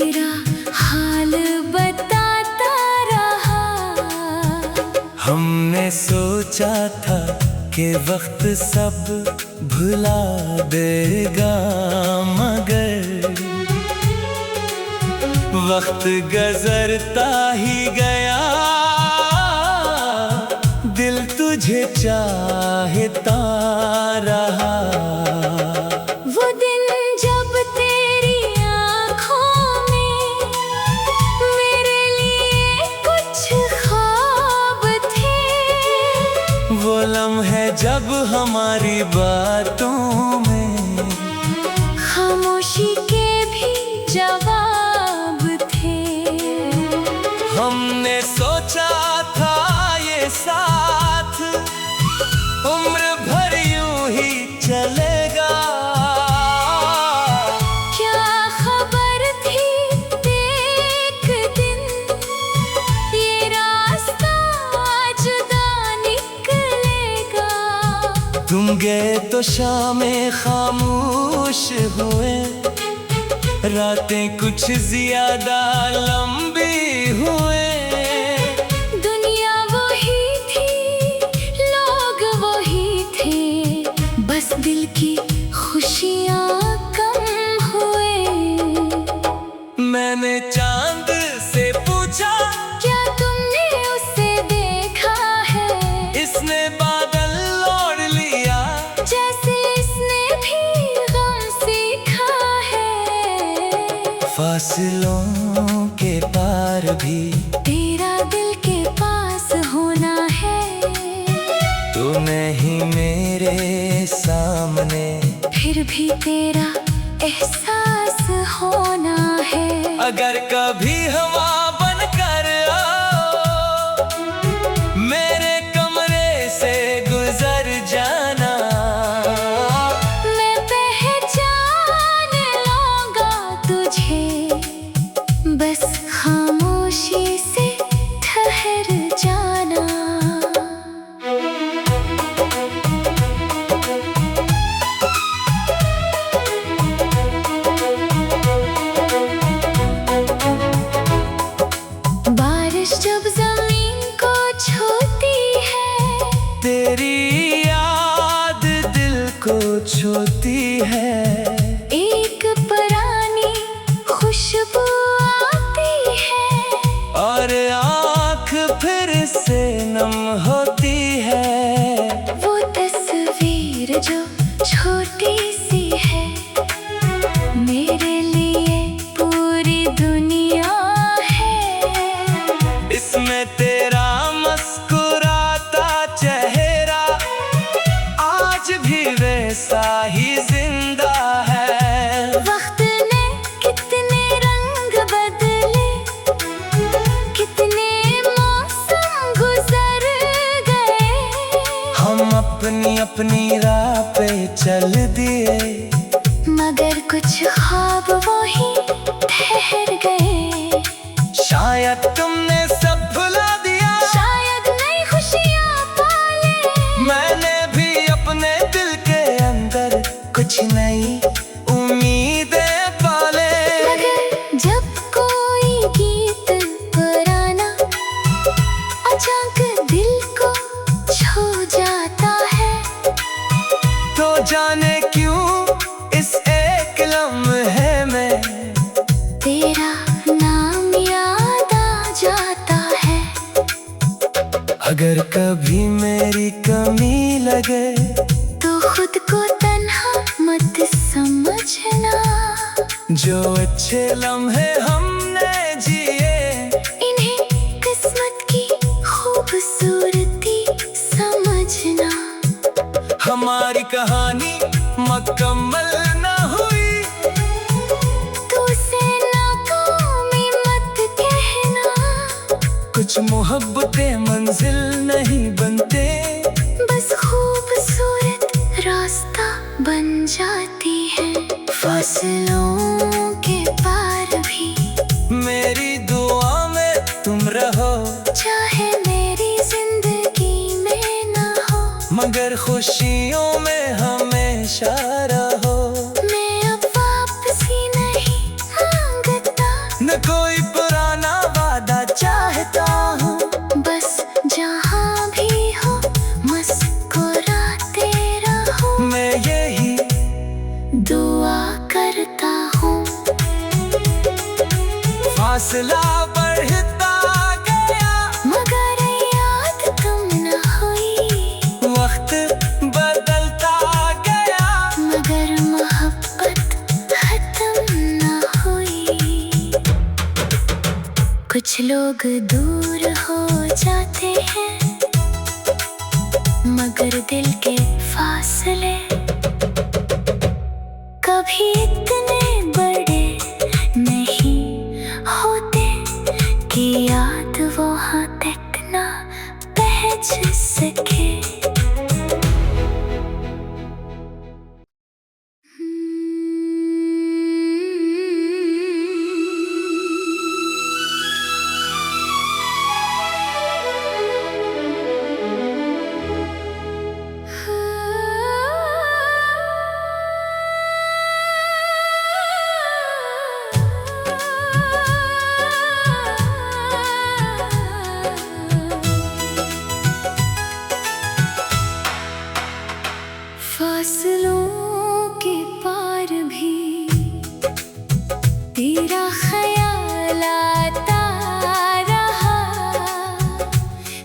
मेरा हाल बताता रहा। हमने सोचा था कि वक्त सब भुला देगा, मगर वक्त गुजरता ही गया, दिल तुझे चाहता रहा। वो दिन जब तेरी आँखों में मेरे लिए कुछ ख्वाब थे, वो लम्हे जब हमारी बातों में खामोशी के भी जवाब थे। हमने सोचा था ये साथ उम्र भर यूं ही चलेगा, क्या खबर थी एक दिन ये रास्ता जुदा निकलेगा। तुम गए तो शामें खामोश हुए, रातें कुछ ज्यादा लंबी हुए। दुनिया वही थी, लोग वही थे, बस दिल की खुशियाँ कम हुए। मैंने चांद से पूछा, क्या तुमने उसे देखा है? इसने बादल ओढ़ लिया, जैसे इसने भी गम सीखा है। फासलों के पार भी तेरा दिल के पास होना है, तू नहीं मेरे सामने, फिर भी तेरा एहसास होना है। अगर कभी हवा बनकर आओ, मेरे कमरे से गुजर जाना, मैं पहचान लूंगा तुझे, बस खामोशी से ठहर जाना। बारिश जब जमीन को छूती है, तेरी याद दिल को छूती है। एक पुरानी खुशबू आती है, और आँख फिर से नम होती है। वो तस्वीर जो छोटी सी है, मेरे लिए पूरी दुनिया है। इसमें तेरा मुस्कुराता चेहरा आज भी वैसा ही जिंदा है। वक्त ने कितने रंग बदले, कितने मौसम गुजर गए, हम अपनी अपनी राह पे चल दिए, मगर कुछ ख्वाब वहीं ठहर गए। शायद तुमने सब भुला दिया, शायद नई खुशियाँ पाले, मैंने भी अपने दिल के अंदर कुछ नई उम्मीदें पाले। मगर जब कोई गीत पुराना अचानक दिल को छू जाता है, तो जाने क्यों इस एक लम्हे में तेरा नाम याद आ जाता है। अगर कभी मेरी कमी लगे, तो खुद को तन्हा मत समझना, जो अच्छे लम्हे हमने जिए, इन्हें किस्मत की खूबसूरती समझना। हमारी कहानी मुकम्मल न हुई, तू से नाकामी मत कहना, कुछ मोहब्बतें मंजिल नहीं बनते, बस खूबसूरत रास्ता बन जाती है। फासलों के पार भी मेरी दुआ में तुम रहो, चाहे मेरी जिंदगी में ना हो, मगर खुशियों में हमेशा रहो। मैं अब वापसी नहीं मांगता, न कोई पुराना वादा चाहता हूँ, बस जहाँ भी हो मुस्कुराते रहो, मैं यही दुआ करता हूँ। फासला बढ़ता गया मगर याद कम न हुई, वक्त बदलता गया मगर मोहब्बत खत्म न हुई। कुछ लोग दूर हो जाते हैं, मगर दिल के फासले कभी इतने बड़े नहीं होते कि याद वहाँ तक ना पहुँच सके। फासलों के पार भी तेरा ख्याल आता रहा,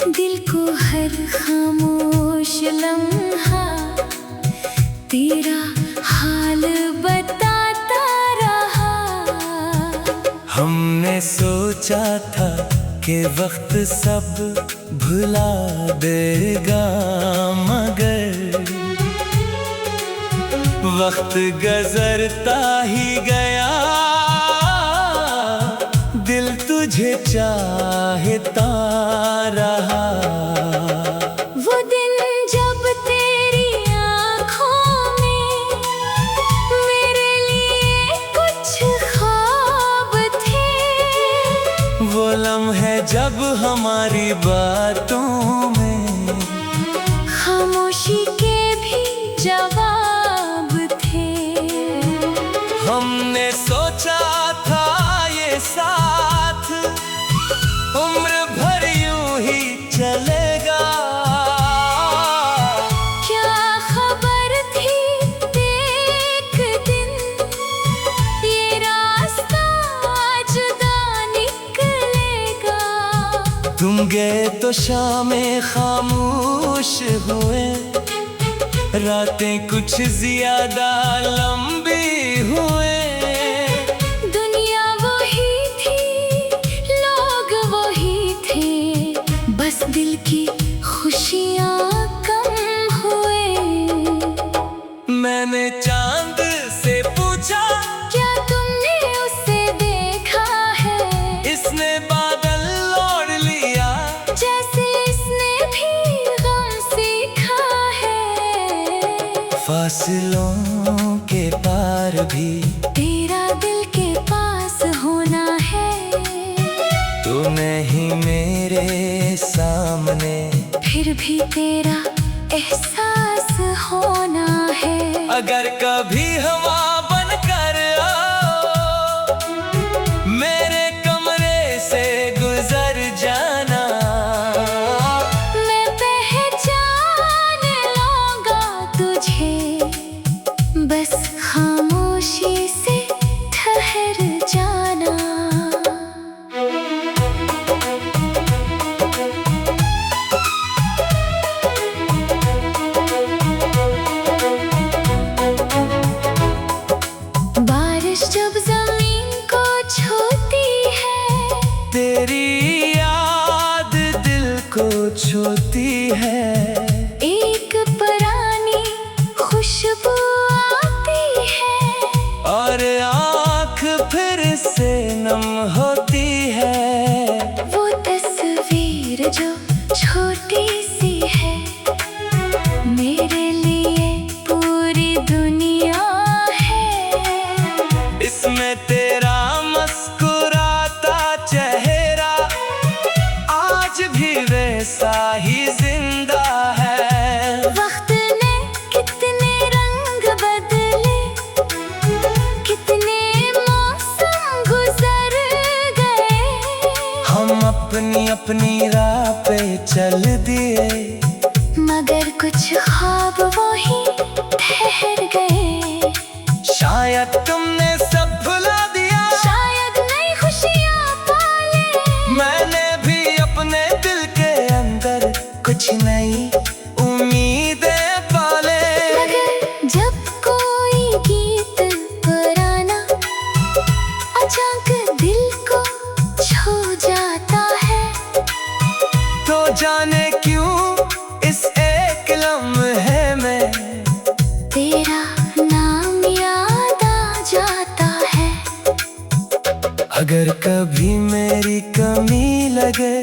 दिल को हर खामोश लम्हा तेरा हाल बताता रहा। हमने सोचा था कि वक्त सब भुला देगा, मगर वक्त गुजरता ही गया, दिल तुझे चाहता रहा। वो दिन जब तेरी आँखों में मेरे लिए कुछ ख्वाब थे, वो लम्हे जब हमारी बातों में खामोशी के भी जवाब थे। हमने सोचा था ये साथ उम्र भर यूं ही चलेगा, क्या खबर थी एक दिन ये रास्ता जुदा निकलेगा। तुम गए तो शामें खामोश हुए, रातें कुछ ज्यादा लंबी हुए। दुनिया वही थी, लोग वही थे, बस दिल की खुशियाँ कम हुए। मैंने चांद से पूछा, क्या तुमने उसे देखा है? इसने बादल ओढ़ लिया, जैसे इसने भी गम सीखा है। फासलों के पार भी तेरा दिल के पास होना है, तू नहीं मेरे सामने, फिर भी तेरा एहसास होना है। अगर कभी हवा बनकर आओ, मेरे कमरे से गुजर जाना, मैं पहचान लूंगा तुझे, बस खामोशी से ठहर जाना। बारिश जब जमीन को छूती है, तेरी याद दिल को छूती है, एक पुरानी खुशबू आती है, और आँख फिर से नम होती है। वो तस्वीर जो छोटी सी है, मेरे लिए पूरी दुनिया है। इसमें तेरा मुस्कुराता चेहरा आज भी वैसा ही जिंदा है। वक्त ने कितने रंग बदले, कितने मौसम गुजर अपनी अपनी राह पे चल दिए, मगर कुछ ख्वाब वही ठहर गए। शायद तुमने सब भुला दिया, शायद नई खुशियाँ पाले। मैंने भी अपने दिल के अंदर कुछ नई उम्मीदें पाले। मगर जब कोई गीत पुराना अचानक दिल को छू जाता है, तो जाने क्यों इस एक लम्हे में तेरा नाम याद आ जाता है। अगर कभी मेरी कमी लगे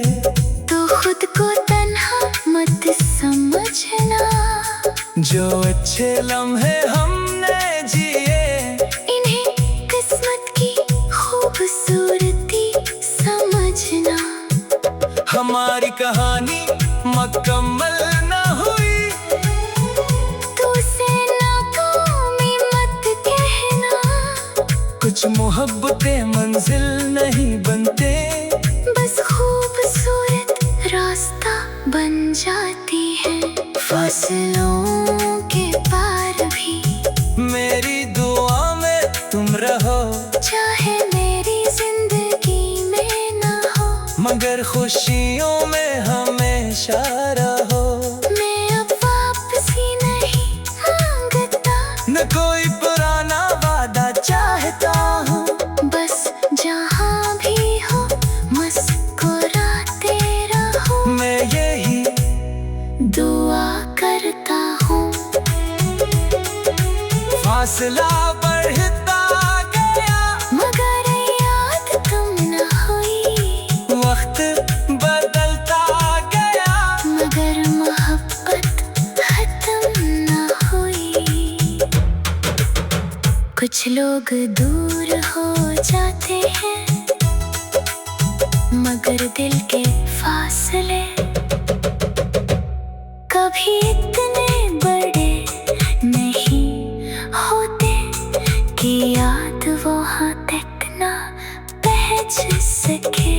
तो खुद को तन्हा मत समझना, जो अच्छे लम्हे हमने जिए, इन्हें किस्मत की खूबसूरती समझना। हमारी कहानी मुकम्मल न हुई, तू उसे नाकामी मत कहना। कुछ मोहब्बतें मंजिल नहीं बनते, बस खूबसूरत रास्ता बन जाती है। फासलों के पार भी मेरी दुआ में तुम रहो, चाहे मेरी जिंदगी में ना हो, मगर खुशियों में हमेशा रहो। मैं अब वापसी नहीं मांगता, न कोई पुराना वादा चाहता हूँ, बस जहाँ भी हो मुस्कुराते रहो। मैं यही दुआ करता हूँ। फासला बढ़ता गया, मगर याद तुम न हुई, वक्त बदलता गया, मगर मोहब्बत खत्म न हुई। कुछ लोग दूर हो जाते हैं, मगर दिल के फासले कभी इतने बड़े नहीं होते कि याद वहाँ तक ना पहुँच सके।